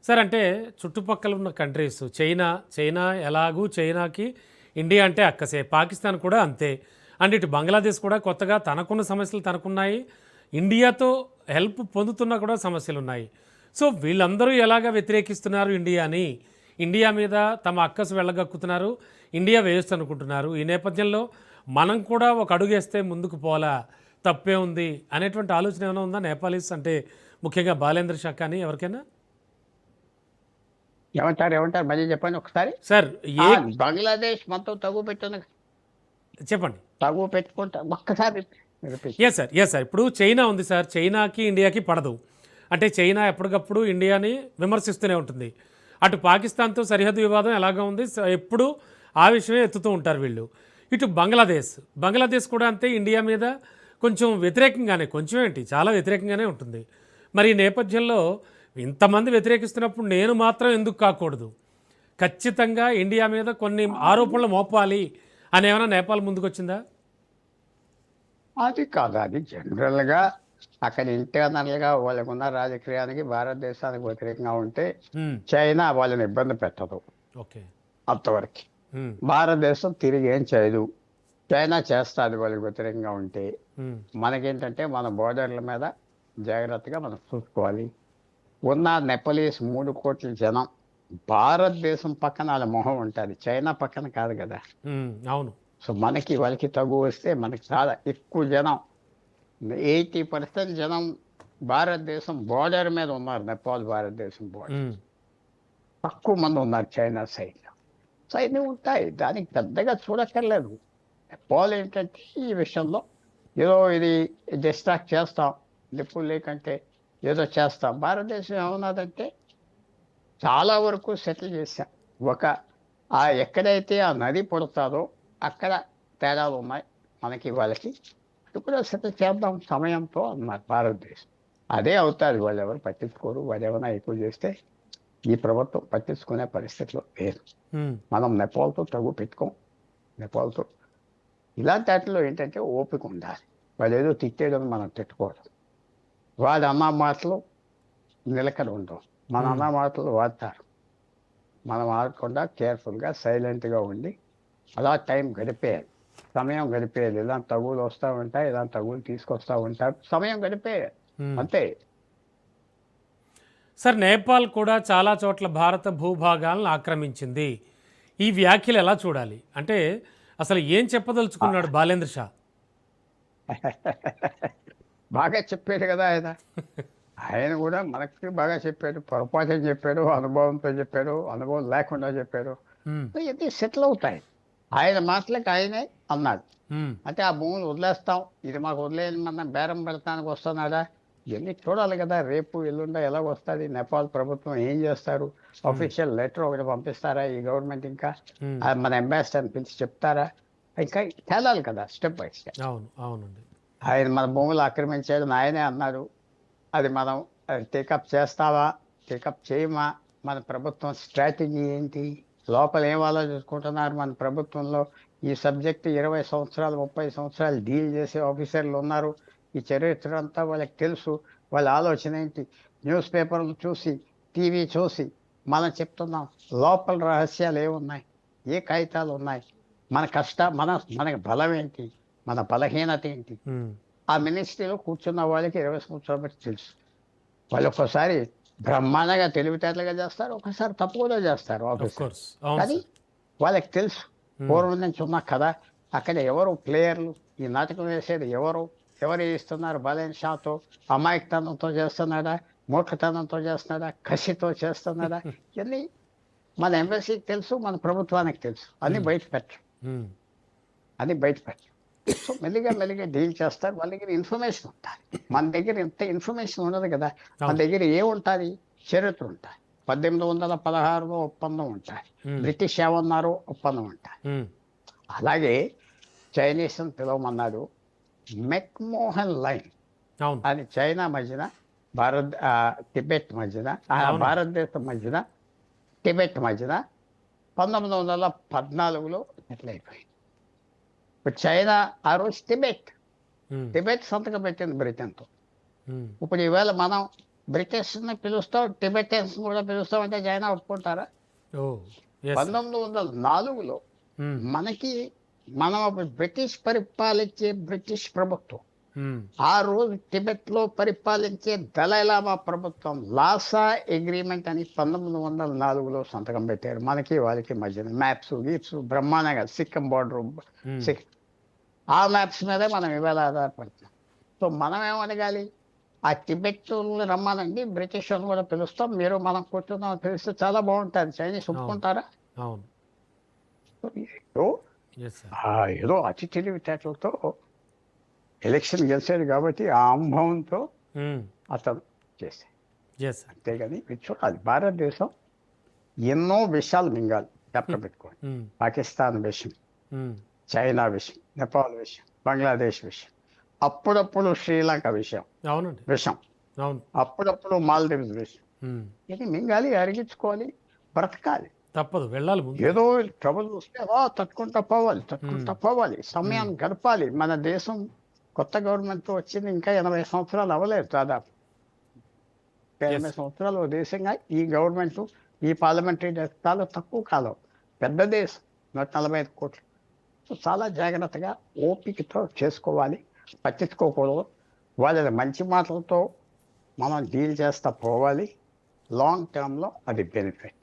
Sir అంటే చుట్టుపక్కల ఉన్న కంట్రీస్ చైనా ఎలాగూ చైనాకి ఇండియా అంటే అక్కసే, పాకిస్తాన్ కూడా అంతే. అండ్ ఇటు బంగ్లాదేశ్ కూడా కొత్తగా తనకున్న సమస్యలు తనకున్నాయి, ఇండియాతో హెల్ప్ పొందుతున్నా కూడా సమస్యలు ఉన్నాయి. సో వీళ్ళందరూ ఎలాగ వ్యతిరేకిస్తున్నారు ఇండియాని, ఇండియా మీద తమ అక్కసు వెళ్ళగక్కుతున్నారు, ఇండియా వేస్ట్ అనుకుంటున్నారు. ఈ నేపథ్యంలో మనం కూడా ఒక అడుగేస్తే ముందుకు పోలా, తప్పే ఉంది అనేటువంటి ఆలోచన ఏమైనా ఉందా నేపాలీస్ అంటే, ముఖ్యంగా బాలేంద్ర షా కానీ ఎవరికైనా? ఏమంటారు మళ్ళీ చెప్పండి ఒకసారి. సార్ బంగ్లాదేశ్ మొత్తం తగు పెట్టున్న చెప్పండి. తగు పెట్టుకుంటా ఒక్కసారి repeat. ఎస్ సార్ ఇప్పుడు చైనా ఉంది సార్, చైనాకి ఇండియాకి పడదు. అంటే చైనా ఎప్పటికప్పుడు ఇండియాని విమర్శిస్తూనే ఉంటుంది. అటు పాకిస్తాన్తో సరిహద్దు వివాదం ఎలాగా ఉంది, ఎప్పుడు ఆ విషయమే ఎత్తుతూ ఉంటారు వీళ్ళు. ఇటు బంగ్లాదేశ్ కూడా అంతే, ఇండియా మీద కొంచెం వ్యతిరేకంగానే, కొంచెం ఏంటి చాలా వ్యతిరేకంగానే ఉంటుంది. మరి ఈ నేపథ్యంలో ఇంతమంది వ్యతిరేకిస్తున్నప్పుడు నేను మాత్రం ఎందుకు కాకూడదు, ఖచ్చితంగా ఇండియా మీద కొన్ని ఆరోపణలు మోపాలి అని ఏమైనా నేపాల్ ముందుకు వచ్చిందా? అది కాదు, అది జనరల్గా అక్కడ ఇంటర్నల్గా వాళ్ళకున్న రాజకీయానికి భారతదేశానికి వ్యతిరేకంగా ఉంటే చైనా వాళ్ళని ఇబ్బంది పెట్టదు. ఓకే, అంతవరకు భారతదేశం తిరిగి ఏం చేయదు. చైనా చేస్తుంది వాళ్ళకి వ్యతిరేకంగా ఉంటే. మనకేంటంటే మన బోర్డర్ల మీద జాగ్రత్తగా మనం చూసుకోవాలి. ఉన్న నెపలీస్ 3 కోట్ల జనం భారతదేశం పక్కన వాళ్ళ మొహం ఉంటుంది, చైనా పక్కన కాదు కదా. అవును. సో మనకి వాళ్ళకి తగు వస్తే మనకి చాలా ఎక్కువ జనం, 80% జనం భారతదేశం బోర్డర్ మీద ఉన్నారు. నేపాల్ భారతదేశం బోర్డర్, తక్కువ మంది ఉన్నారు చైనా సైడ్లో. సో ఇన్ని ఉంటాయి, దానికి పెద్దగా చూడక్కర్లేదు. నేపాల్ ఏంటంటే ఈ విషయంలో ఏదో ఇది డిస్ట్రాక్ట్ చేస్తాం, నిప్పులు లేకంటే ఏదో చేస్తాం. భారతదేశం ఏమన్నదంటే చాలా వరకు సెటిల్ చేశాం. ఎక్కడైతే ఆ నది పుడతాదో అక్కడ తేడాలు ఉన్నాయి మనకి వాళ్ళకి, ఇప్పుడు సెటిల్ చేద్దాం సమయంతో అన్నారు భారతదేశం. అదే అవుతుంది, వాళ్ళు ఎవరు పట్టించుకోరు. వాళ్ళు ఏమైనా ఎక్కువ చేస్తే ఈ ప్రభుత్వం పట్టించుకునే పరిస్థితిలో లేదు. మనం నేపాల్తో తగు పెట్టుకోం. నేపాల్తో ఇలాంటి వాటిలో ఏంటంటే ఓపిక ఉండాలి. వాళ్ళు ఏదో తిట్టేయడం మనం తిట్టుకోవడం, వాడు అన్న మాటలు నిలకడ ఉండవు, మన అన్న మాటలు వాడతారు. మనం ఆడకుండా కేర్ఫుల్గా సైలెంట్గా ఉండి అలా టైం గడిపేయాలి, సమయం గడిపేయాలి. ఇలాంటి తగులు వస్తూ ఉంటాయి, ఇలాంటి తగులు తీసుకొస్తూ ఉంటారు, సమయం గడిపేయాలి అంతే. సార్ నేపాల్ కూడా చాలా చోట్ల భారత భూభాగాలను ఆక్రమించింది. ఈ వ్యాఖ్యలు ఎలా చూడాలి? అంటే అసలు ఏం చెప్పదలుచుకున్నాడు బాలేంద్ర షా? బాగా చెప్పాడు కదా ఆయన కూడా మనకి బాగా చెప్పాడు. పొరపాటు చెప్పాడు, అనుభవంతో చెప్పాడు, అనుభవం లేకుండా చెప్పాడు. ఇది సెటిల్ అవుతాయి. ఆయన మాటలకు ఆయనే అన్నాడు. అంటే ఆ భూములు వదిలేస్తాం, ఇది మాకు వదిలేని మనం బేరం పెడతానికి వస్తున్నాడా, ఇవన్నీ చూడాలి కదా. రేపు ఎల్లుండా ఎలా వస్తుంది, నేపాల్ ప్రభుత్వం ఏం చేస్తారు, అఫీషియల్ లెటర్ ఒకటి పంపిస్తారా ఈ గవర్నమెంట్, ఇంకా మన అంబాసిడర్ని పిలిచి చెప్తారా, ఇంకా తేలాలి కదా స్టెప్ బై స్టెప్. అవునండి. ఆయన మన భూములు ఆక్రమించాడని ఆయనే అన్నాడు. అది మనం టేకప్ చేస్తావా, టేకప్ చేయమా, మన ప్రభుత్వం స్ట్రాటజీ ఏంటి, లోపల ఏం ఆలోచించుకుంటున్నారు మన ప్రభుత్వంలో. ఈ సబ్జెక్ట్ 20 సంవత్సరాలు 30 సంవత్సరాలు డీల్ చేసే ఆఫీసర్లు ఉన్నారు. ఈ చరిత్ర అంతా వాళ్ళకి తెలుసు. వాళ్ళ ఆలోచన ఏంటి, న్యూస్ పేపర్లు చూసి టీవీ చూసి మనం చెప్తున్నాం. లోపల రహస్యాలు ఏమున్నాయి, ఏ కాగితాలు ఉన్నాయి, మనకి బలం ఏంటి, మన బలహీనత ఏంటి. ఆ మినిస్ట్రీలో కూర్చున్న వాళ్ళకి 20 సంవత్సరాల బట్టి తెలుసు. వాళ్ళు ఒక్కోసారి బ్రహ్మాండంగా తెలివితేటలుగా చేస్తారు, ఒకసారి తప్పు కూడా చేస్తారు ఆఫీసర్. కానీ వాళ్ళకి తెలుసు పూర్వం నుంచి ఉన్న కథ. అక్కడ ఎవరు ప్లేయర్లు, ఈ నాటకం వేసేది ఎవరు ఇస్తున్నారు, బాలేంద్ర షాతో అమాయకతనంతో చేస్తున్నాడా, మూర్ఖతనంతో చేస్తున్నాడా, కసితో చేస్తున్నాడా, ఇవన్నీ మన ఎంబసీకి తెలుసు, మన ప్రభుత్వానికి తెలుసు. అన్నీ బయట పెట్టరు. సో మెల్లిగా డీల్ చేస్తారు. వాళ్ళ దగ్గర ఇన్ఫర్మేషన్ ఉంటుంది, మన దగ్గర ఇంత ఇన్ఫర్మేషన్ ఉండదు కదా. మన దగ్గర ఏముంటుంది, చరిత్ర ఉంటుంది. 1816లో ఒప్పందం ఉంటుంది, బ్రిటిష్ ఏమన్నారు ఒప్పందం ఉంటుంది. అలాగే చైనీస్ అని పిలవమన్నాడు, మెక్మోహన్ లైన్ అది చైనా మధ్యన టిబెట్ మధ్యన, భారతదేశం మధ్యన టిబెట్ మధ్యన 1914లో సెటిల్. ఇప్పుడు చైనా ఆ రోజు టిబెట్ సంతకం పెట్టింది బ్రిటన్తో. ఇప్పుడు ఈవేళ మనం బ్రిటిష్ని పిలుస్తాం, టిబెటన్స్ కూడా పిలుస్తాం అంటే చైనా ఒప్పుకుంటారా? ఓ ఎస్ 1904లో మనం అప్పుడు బ్రిటిష్ పరిపాలించే బ్రిటిష్ ప్రభుత్వం, ఆ రోజు టిబెట్లో పరిపాలించే దలైలామా ప్రభుత్వం లాసా అగ్రిమెంట్ అని 1904లో సంతకం పెట్టారు. మనకి వాళ్ళకి మధ్యన మ్యాప్స్ గీప్స్ బ్రహ్మాండంగా సిక్కిం బార్డర్, ఆ మ్యాప్స్ మీదే మనం ఇవాళ ఆధారపడుతున్నాం. సో మనం ఏమనగాలి, ఆ టిబెట్ రమ్మానండి, బ్రిటిష్ వాళ్ళని కూడా పిలుస్తాం, మీరు మనం కూర్చున్నాం పిలిస్తే చాలా బాగుంటుంది. చైనీస్ ఒప్పుకుంటారా? అవును సో ఏదో ఎస్ సార్ ఏదో అతి తెలివితేటలతో ఎలక్షన్ గెలిచాడు కాబట్టి ఆ అనుభవంతో అతను చేశాడు. ఎస్ సార్ అంతేగాని మీరు చూడాలి, భారతదేశం ఎన్నో విషయాలు మింగాలి జ్ఞాపకం పెట్టుకోండి. పాకిస్తాన్ విషయం, చైనా విషయం, నేపాల్ విషయం, బంగ్లాదేశ్ విషయం, అప్పుడప్పుడు శ్రీలంక విషయం అవునండి అవును అప్పుడప్పుడు మాల్దీవ్స్ విషయం. ఇది మింగాలి, అరిగించుకోవాలి, బ్రతకాలి. తప్పదు, వెళ్ళాలి ముందు. ఏదో ట్రబుల్ వస్తే తట్టుకుంటా పోవాలి, సమయం గడపాలి. మన దేశం కొత్త గవర్నమెంట్ వచ్చింది ఇంకా 80 సంవత్సరాలు అవ్వలేదు, దాదాపు 80 సంవత్సరాలు ఓ దేశంగా ఈ గవర్నమెంట్, ఈ పార్లమెంటరీ చాలా తక్కువ కాలం. పెద్ద దేశం 145 కోట్లు. సో చాలా జాగ్రత్తగా ఓపికతో చేసుకోవాలి, పట్టించుకోకూడదు. వాళ్ళ మంచి మాటలతో మనం డీల్ చేస్తా పోవాలి. లాంగ్ టర్మ్లో అది బెనిఫిట్.